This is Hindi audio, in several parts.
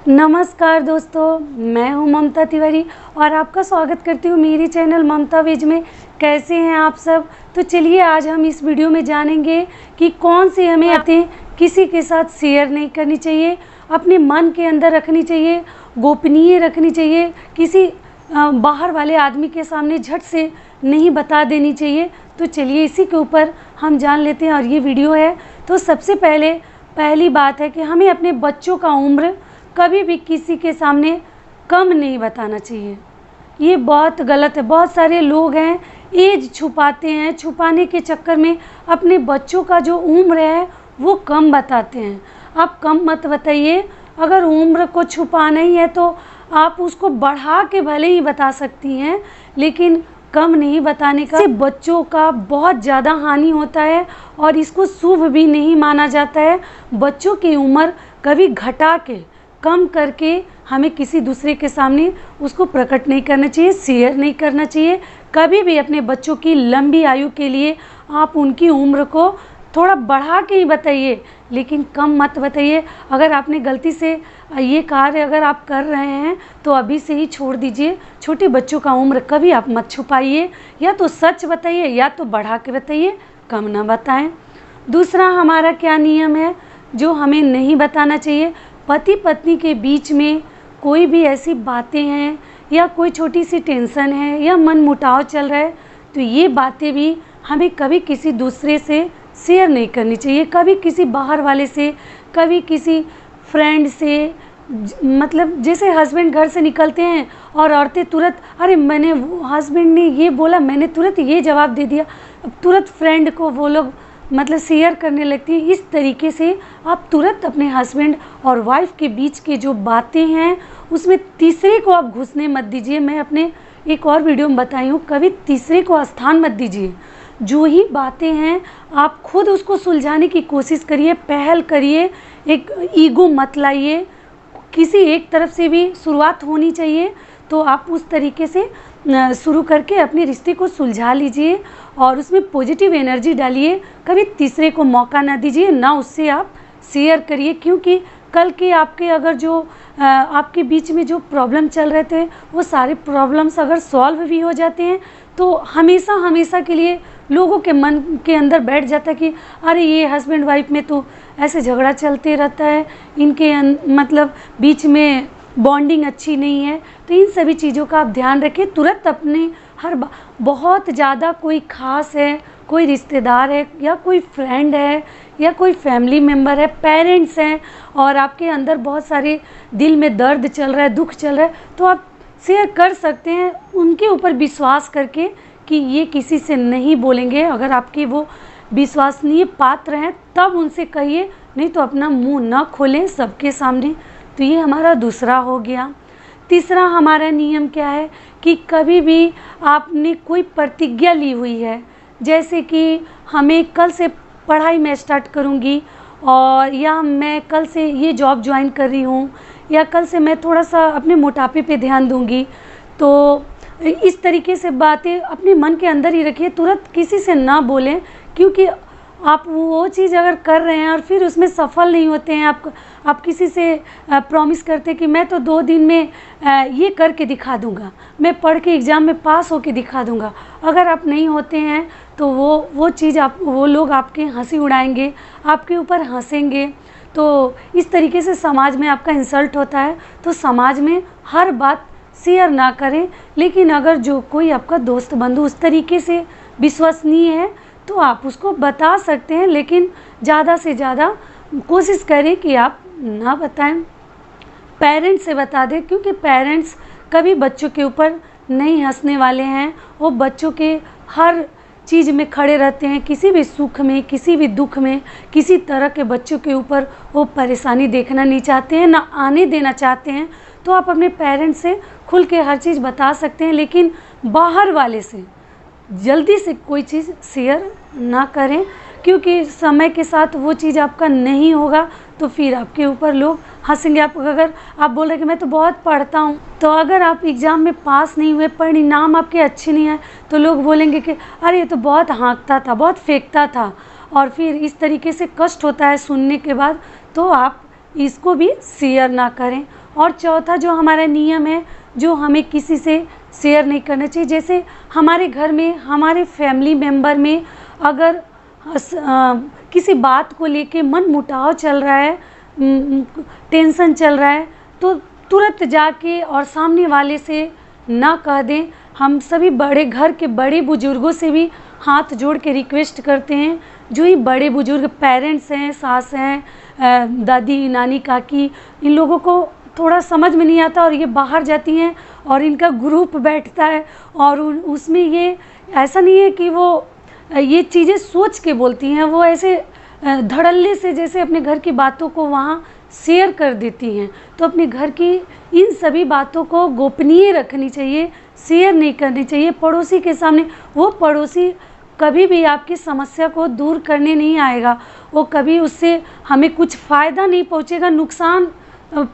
नमस्कार दोस्तों, मैं हूं ममता तिवारी और आपका स्वागत करती हूं मेरी चैनल ममता विज में। कैसे हैं आप सब? तो चलिए आज हम इस वीडियो में जानेंगे कि कौन सी हमें बातें किसी के साथ शेयर नहीं करनी चाहिए, अपने मन के अंदर रखनी चाहिए, गोपनीय रखनी चाहिए, किसी बाहर वाले आदमी के सामने झट से नहीं बता देनी चाहिए। तो चलिए इसी के ऊपर हम जान लेते हैं और ये वीडियो है। तो सबसे पहली बात है कि हमें अपने बच्चों का उम्र कभी भी किसी के सामने कम नहीं बताना चाहिए। ये बहुत गलत है। बहुत सारे लोग हैं एज छुपाते हैं, छुपाने के चक्कर में अपने बच्चों का जो उम्र है वो कम बताते हैं। आप कम मत बताइए। अगर उम्र को छुपाना ही है तो आप उसको बढ़ा के भले ही बता सकती हैं, लेकिन कम नहीं बताने का। इससे बच्चों का बहुत ज़्यादा हानि होता है और इसको शुभ भी नहीं माना जाता है। बच्चों की उम्र कभी घटा के, कम करके हमें किसी दूसरे के सामने उसको प्रकट नहीं करना चाहिए, शेयर नहीं करना चाहिए। कभी भी अपने बच्चों की लंबी आयु के लिए आप उनकी उम्र को थोड़ा बढ़ा के ही बताइए, लेकिन कम मत बताइए। अगर आपने गलती से ये कार्य अगर आप कर रहे हैं तो अभी से ही छोड़ दीजिए। छोटे बच्चों का उम्र कभी आप मत छुपाइए, या तो सच बताइए या तो बढ़ा के बताइए, कम ना बताएं। दूसरा हमारा क्या नियम है जो हमें नहीं बताना चाहिए? पति पत्नी के बीच में कोई भी ऐसी बातें हैं या कोई छोटी सी टेंशन है या मन मुटाव चल रहा है तो ये बातें भी हमें कभी किसी दूसरे से शेयर नहीं करनी चाहिए। कभी किसी बाहर वाले से, कभी किसी फ्रेंड से, मतलब जैसे हस्बैंड घर से निकलते हैं और औरतें तुरंत, अरे मैंने हस्बैंड ने ये बोला, मैंने तुरंत ये जवाब दे दिया, तुरंत फ्रेंड को वो लोग मतलब शेयर करने लगती है। इस तरीके से आप तुरंत अपने हस्बैंड और वाइफ के बीच के जो बातें हैं उसमें तीसरे को आप घुसने मत दीजिए। मैं अपने एक और वीडियो में बताई हूँ, कभी तीसरे को स्थान मत दीजिए। जो ही बातें हैं आप खुद उसको सुलझाने की कोशिश करिए, पहल करिए, एक ईगो मत लाइए। किसी एक तरफ से भी शुरुआत होनी चाहिए, तो आप उस तरीके से शुरू करके अपने रिश्ते को सुलझा लीजिए और उसमें पॉजिटिव एनर्जी डालिए। कभी तीसरे को मौका ना दीजिए, ना उससे आप शेयर करिए, क्योंकि कल के आपके अगर जो आपके बीच में जो प्रॉब्लम चल रहे थे वो सारे प्रॉब्लम्स अगर सॉल्व भी हो जाते हैं तो हमेशा के लिए लोगों के मन के अंदर बैठ जाता है कि अरे ये हस्बैंड वाइफ में तो ऐसे झगड़ा चलते रहता है, इनके मतलब बीच में बॉन्डिंग अच्छी नहीं है। तो इन सभी चीज़ों का आप ध्यान रखें। तुरंत अपने बहुत ज़्यादा कोई ख़ास है, कोई रिश्तेदार है या कोई फ्रेंड है या कोई फैमिली मेम्बर है, पेरेंट्स हैं और आपके अंदर बहुत सारे दिल में दर्द चल रहा है, दुख चल रहा है, तो आप शेयर कर सकते हैं उनके ऊपर विश्वास करके कि ये किसी से नहीं बोलेंगे। अगर आपके वो विश्वसनीय पात्र हैं तब उनसे कहिए, नहीं तो अपना मुंह न खोलें सबके सामने। तो ये हमारा दूसरा हो गया। तीसरा हमारा नियम क्या है कि कभी भी आपने कोई प्रतिज्ञा ली हुई है, जैसे कि हमें कल से पढ़ाई मैं स्टार्ट करूँगी, और या मैं कल से ये जॉब ज्वाइन कर रही हूँ, या कल से मैं थोड़ा सा अपने मोटापे पे ध्यान दूँगी, तो इस तरीके से बातें अपने मन के अंदर ही रखिए, तुरंत किसी से ना बोलें। क्योंकि आप वो चीज़ अगर कर रहे हैं और फिर उसमें सफल नहीं होते हैं, आप किसी से प्रॉमिस करते हैं कि मैं तो 2 दिन में ये करके दिखा दूंगा, मैं पढ़ के एग्ज़ाम में पास होके दिखा दूंगा, अगर आप नहीं होते हैं तो वो चीज़ वो लोग आपके हंसी उड़ाएंगे, आपके ऊपर हंसेंगे। तो इस तरीके से समाज में आपका इंसल्ट होता है। तो समाज में हर बात शेयर ना करें, लेकिन अगर जो कोई आपका दोस्त बंधु उस तरीके से विश्वसनीय है तो आप उसको बता सकते हैं, लेकिन ज़्यादा से ज़्यादा कोशिश करें कि आप ना बताएं। पेरेंट्स से बता दें, क्योंकि पेरेंट्स कभी बच्चों के ऊपर नहीं हंसने वाले हैं। वो बच्चों के हर चीज़ में खड़े रहते हैं, किसी भी सुख में, किसी भी दुख में, किसी तरह के बच्चों के ऊपर वो परेशानी देखना नहीं चाहते हैं, ना आने देना चाहते हैं। तो आप अपने पेरेंट्स से खुल के हर चीज़ बता सकते हैं, लेकिन बाहर वाले से जल्दी से कोई चीज़ शेयर ना करें, क्योंकि समय के साथ वो चीज़ आपका नहीं होगा तो फिर आपके ऊपर लोग हंसेंगे। अगर आप बोल रहे कि मैं तो बहुत पढ़ता हूँ, तो अगर आप एग्ज़ाम में पास नहीं हुए, परिणाम आपके अच्छे नहीं आए, तो लोग बोलेंगे कि अरे ये तो बहुत हाँकता था, बहुत फेंकता था, और फिर इस तरीके से कष्ट होता है सुनने के बाद। तो आप इसको भी शेयर ना करें। और चौथा जो हमारा नियम है, जो हमें किसी से शेयर नहीं करना चाहिए। जैसे हमारे घर में, हमारे फैमिली मेम्बर में अगर किसी बात को लेके मन मुटाव चल रहा है, टेंशन चल रहा है, तो तुरंत जाके और सामने वाले से ना कह दें। हम सभी बड़े घर के बड़े बुजुर्गों से भी हाथ जोड़ के रिक्वेस्ट करते हैं, जो ही बड़े बुजुर्ग पेरेंट्स हैं, सास हैं, दादी नानी काकी, इन लोगों को थोड़ा समझ में नहीं आता और ये बाहर जाती हैं और इनका ग्रुप बैठता है और उसमें ये ऐसा नहीं है कि वो ये चीज़ें सोच के बोलती हैं, वो ऐसे धड़ल्ले से जैसे अपने घर की बातों को वहाँ शेयर कर देती हैं। तो अपने घर की इन सभी बातों को गोपनीय रखनी चाहिए, शेयर नहीं करनी चाहिए पड़ोसी के सामने। वो पड़ोसी कभी भी आपकी समस्या को दूर करने नहीं आएगा, वो कभी उससे हमें कुछ फ़ायदा नहीं पहुँचेगा, नुकसान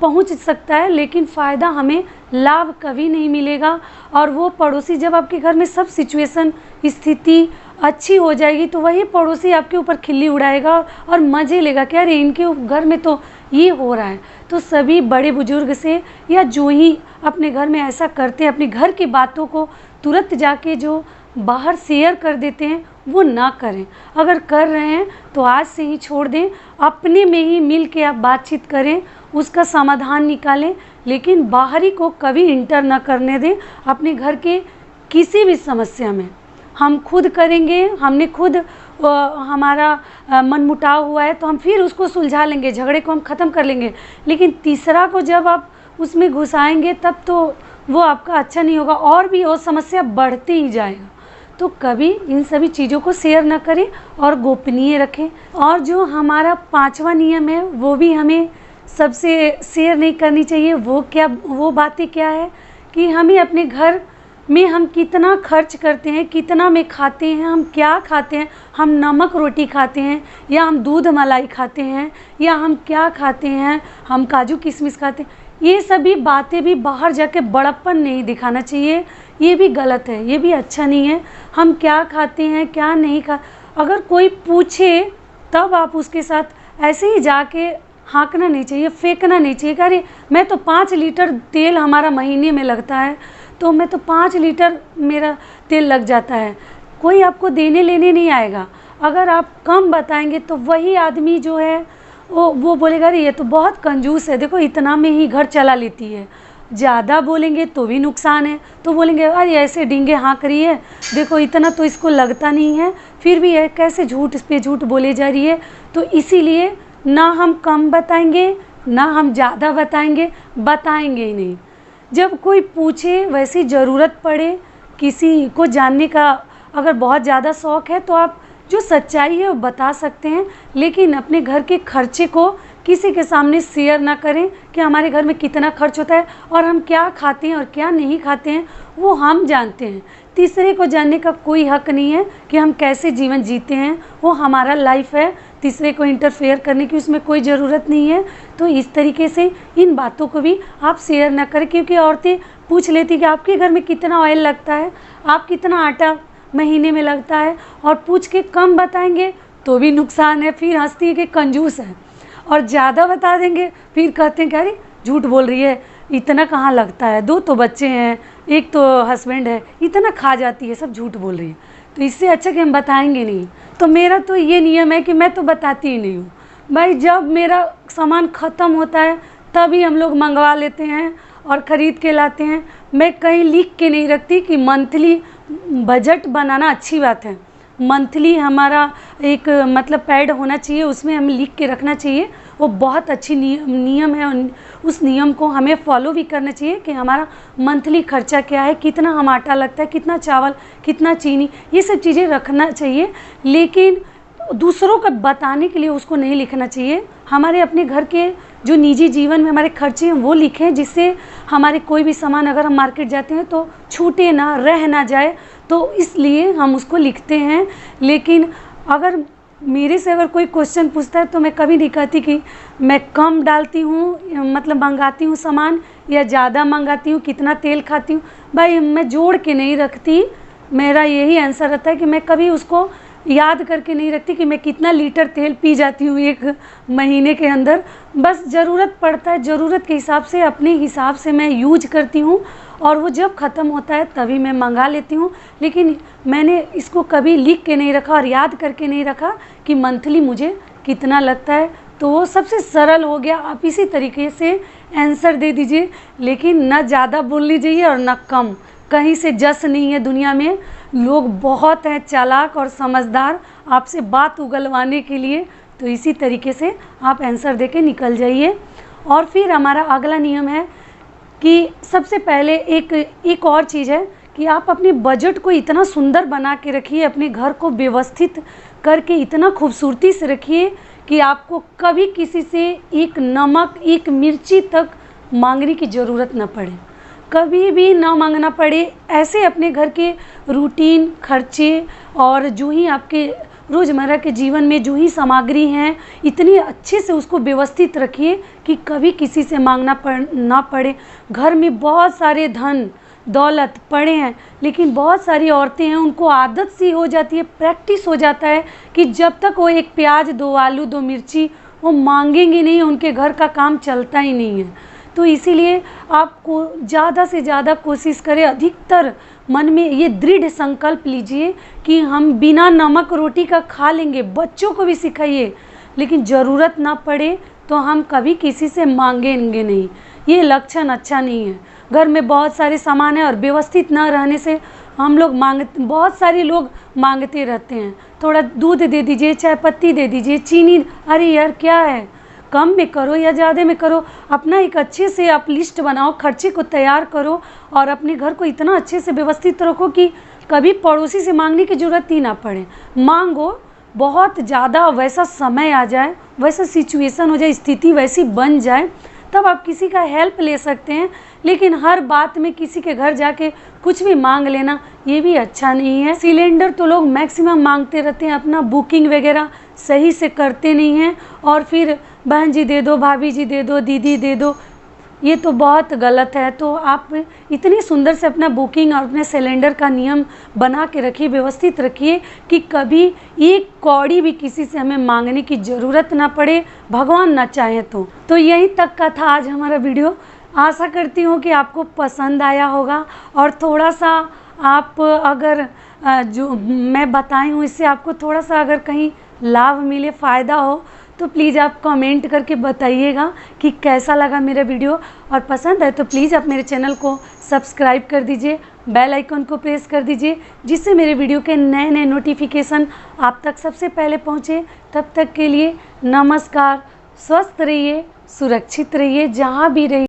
पहुँच सकता है लेकिन फ़ायदा हमें लाभ कभी नहीं मिलेगा। और वो पड़ोसी जब आपके घर में सब सिचुएशन स्थिति अच्छी हो जाएगी तो वही पड़ोसी आपके ऊपर खिल्ली उड़ाएगा और मज़े लेगा कि अरे इनके घर में तो ये हो रहा है। तो सभी बड़े बुजुर्ग से या जो ही अपने घर में ऐसा करते हैं, अपने घर की बातों को तुरंत जाके जो बाहर शेयर कर देते हैं, वो ना करें। अगर कर रहे हैं तो आज से ही छोड़ दें, अपने में ही मिल के आप बातचीत करें, उसका समाधान निकालें, लेकिन बाहरी को कभी इंटर ना करने दें अपने घर के किसी भी समस्या में। हम खुद करेंगे, हमने खुद हमारा मनमुटाव हुआ है तो हम फिर उसको सुलझा लेंगे, झगड़े को हम ख़त्म कर लेंगे, लेकिन तीसरा को जब आप उसमें घुसाएंगे तब तो वो आपका अच्छा नहीं होगा और भी वो समस्या बढ़ते ही जाएगा। तो कभी इन सभी चीज़ों को शेयर ना करें और गोपनीय रखें। और जो हमारा 5वां नियम है वो भी हमें सबसे शेयर नहीं करनी चाहिए। वो बातें क्या है कि हमें अपने घर में हम कितना खर्च करते हैं, कितना में खाते हैं, हम क्या खाते हैं, हम नमक रोटी खाते हैं या हम दूध मलाई खाते हैं या हम क्या खाते हैं, हम काजू किशमिश खाते हैं, ये सभी बातें भी बाहर जाके बड़प्पन नहीं दिखाना चाहिए। ये भी गलत है, ये भी अच्छा नहीं है। हम क्या खाते हैं क्या नहीं अगर कोई पूछे तब आप उसके साथ ऐसे ही जाके हाँकना नहीं चाहिए, फेंकना नहीं चाहिए। अरे मैं तो 5 लीटर तेल हमारा महीने में लगता है, तो मैं तो 5 लीटर मेरा तेल लग जाता है। कोई आपको देने लेने नहीं आएगा। अगर आप कम बताएंगे तो वही आदमी जो है वो बोलेगा अरे ये तो बहुत कंजूस है, देखो इतना में ही घर चला लेती है। ज़्यादा बोलेंगे तो भी नुकसान है, तो बोलेंगे अरे ऐसे डींगे हाँक रही है, देखो इतना तो इसको लगता नहीं है, फिर भी है कैसे झूठ पे झूठ बोले जा रही है। तो इसीलिए ना हम कम बताएंगे ना हम ज़्यादा बताएंगे ही नहीं। जब कोई पूछे, वैसी ज़रूरत पड़े, किसी को जानने का अगर बहुत ज़्यादा शौक़ है तो आप जो सच्चाई है वो बता सकते हैं, लेकिन अपने घर के खर्चे को किसी के सामने शेयर ना करें कि हमारे घर में कितना खर्च होता है और हम क्या खाते हैं और क्या नहीं खाते हैं, वो हम जानते हैं। तीसरे को जानने का कोई हक नहीं है कि हम कैसे जीवन जीते हैं, वो हमारा लाइफ है, तीसरे को इंटरफेयर करने की उसमें कोई ज़रूरत नहीं है। तो इस तरीके से इन बातों को भी आप शेयर ना करें, क्योंकि औरतें पूछ लेती कि आपके घर में कितना ऑयल लगता है, आप कितना आटा महीने में लगता है, और पूछ के कम बताएंगे तो भी नुकसान है, फिर हंसती है कि कंजूस है, और ज़्यादा बता देंगे फिर कहते हैं कि अरे झूठ बोल रही है, इतना कहाँ लगता है, 2 तो बच्चे हैं, 1 तो हस्बैंड है, इतना खा जाती है, सब झूठ बोल रही है। तो इससे अच्छा कि हम बताएंगे नहीं। तो मेरा तो ये नियम है कि मैं तो बताती ही नहीं हूँ भाई। जब मेरा सामान ख़त्म होता है तभी हम लोग मंगवा लेते हैं और ख़रीद के लाते हैं। मैं कहीं लिख के नहीं रखती कि मंथली बजट बनाना अच्छी बात है, मंथली हमारा एक मतलब पैड होना चाहिए, उसमें हमें लिख के रखना चाहिए, वो बहुत अच्छी नियम है। उस नियम को हमें फॉलो भी करना चाहिए कि हमारा मंथली खर्चा क्या है, कितना हम आटा लगता है, कितना चावल, कितना चीनी, ये सब चीज़ें रखना चाहिए। लेकिन दूसरों को बताने के लिए उसको नहीं लिखना चाहिए। हमारे अपने घर के जो निजी जीवन में हमारे खर्चे हैं वो लिखें, जिससे हमारे कोई भी सामान अगर हम मार्केट जाते हैं तो छूटे ना, रह ना जाए, तो इसलिए हम उसको लिखते हैं। लेकिन अगर मेरे से अगर कोई क्वेश्चन पूछता है तो मैं कभी नहीं कहती कि मैं कम डालती हूँ, मतलब मंगाती हूँ सामान, या ज़्यादा मंगाती हूँ, कितना तेल खाती हूँ। भाई मैं जोड़ के नहीं रखती, मेरा यही आंसर रहता है कि मैं कभी उसको याद करके नहीं रखती कि मैं कितना लीटर तेल पी जाती हूँ एक महीने के अंदर। बस ज़रूरत पड़ता है, ज़रूरत के हिसाब से, अपने हिसाब से मैं यूज करती हूँ, और वो जब ख़त्म होता है तभी मैं मंगा लेती हूँ। लेकिन मैंने इसको कभी लिख के नहीं रखा और याद करके नहीं रखा कि मंथली मुझे कितना लगता है। तो वो सबसे सरल हो गया। आप इसी तरीके से आंसर दे दीजिए, लेकिन ना ज़्यादा बोल लीजिए और ना कम। कहीं से जस नहीं है दुनिया में, लोग बहुत हैं चालाक और समझदार आपसे बात उगलवाने के लिए। तो इसी तरीके से आप आंसर दे के निकल जाइए। और फिर हमारा अगला नियम है कि सबसे पहले एक और चीज़ है कि आप अपने बजट को इतना सुंदर बना के रखिए, अपने घर को व्यवस्थित करके इतना खूबसूरती से रखिए कि आपको कभी किसी से एक नमक, एक मिर्ची तक मांगने की ज़रूरत न पड़े, कभी भी ना मांगना पड़े। ऐसे अपने घर के रूटीन खर्चे और जो ही आपके रोज़मर्रा के जीवन में जो ही सामग्री हैं, इतनी अच्छे से उसको व्यवस्थित रखिए कि कभी किसी से मांगना ना पड़े। घर में बहुत सारे धन दौलत पड़े हैं, लेकिन बहुत सारी औरतें हैं, उनको आदत सी हो जाती है, प्रैक्टिस हो जाता है कि जब तक वो एक प्याज, 2 आलू, 2 मिर्ची वो मांगेंगे नहीं, उनके घर का काम चलता ही नहीं है। तो इसीलिए आपको ज़्यादा से ज़्यादा कोशिश करें, अधिकतर मन में ये दृढ़ संकल्प लीजिए कि हम बिना नमक रोटी का खा लेंगे। बच्चों को भी सिखाइए, लेकिन ज़रूरत ना पड़े तो हम कभी किसी से मांगेंगे नहीं। ये लक्षण अच्छा नहीं है। घर में बहुत सारे सामान है और व्यवस्थित ना रहने से हम लोग बहुत सारे लोग मांगते रहते हैं, थोड़ा दूध दे दीजिए, चाय पत्ती दे दीजिए, चीनी। अरे यार क्या है, कम में करो या ज़्यादा में करो। अपना एक अच्छे से आप लिस्ट बनाओ, खर्चे को तैयार करो और अपने घर को इतना अच्छे से व्यवस्थित रखो कि कभी पड़ोसी से मांगने की ज़रूरत ही ना पड़े। मांगो बहुत ज़्यादा, वैसा समय आ जाए, वैसा सिचुएशन हो जाए, स्थिति वैसी बन जाए, तब आप किसी का हेल्प ले सकते हैं। लेकिन हर बात में किसी के घर जाके कुछ भी मांग लेना, ये भी अच्छा नहीं है। सिलेंडर तो लोग मैक्सिमम मांगते रहते हैं, अपना बुकिंग वगैरह सही से करते नहीं हैं, और फिर बहन जी दे दो, भाभी जी दे दो, दीदी दे दो। ये तो बहुत गलत है। तो आप इतनी सुंदर से अपना बुकिंग और अपने सिलेंडर का नियम बना के रखिए, व्यवस्थित रखिए कि कभी एक कौड़ी भी किसी से हमें मांगने की ज़रूरत ना पड़े, भगवान ना चाहे तो यहीं तक का था आज हमारा वीडियो। आशा करती हूँ कि आपको पसंद आया होगा, और थोड़ा सा आप अगर जो मैं बताई हूँ इससे आपको थोड़ा सा अगर कहीं लाभ मिले, फ़ायदा हो, तो प्लीज़ आप कमेंट करके बताइएगा कि कैसा लगा मेरा वीडियो। और पसंद है तो प्लीज़ आप मेरे चैनल को सब्सक्राइब कर दीजिए, बेल आइकन को प्रेस कर दीजिए, जिससे मेरे वीडियो के नए नए नोटिफिकेशन आप तक सबसे पहले पहुँचे। तब तक के लिए नमस्कार, स्वस्थ रहिए, सुरक्षित रहिए, जहाँ भी रहिए।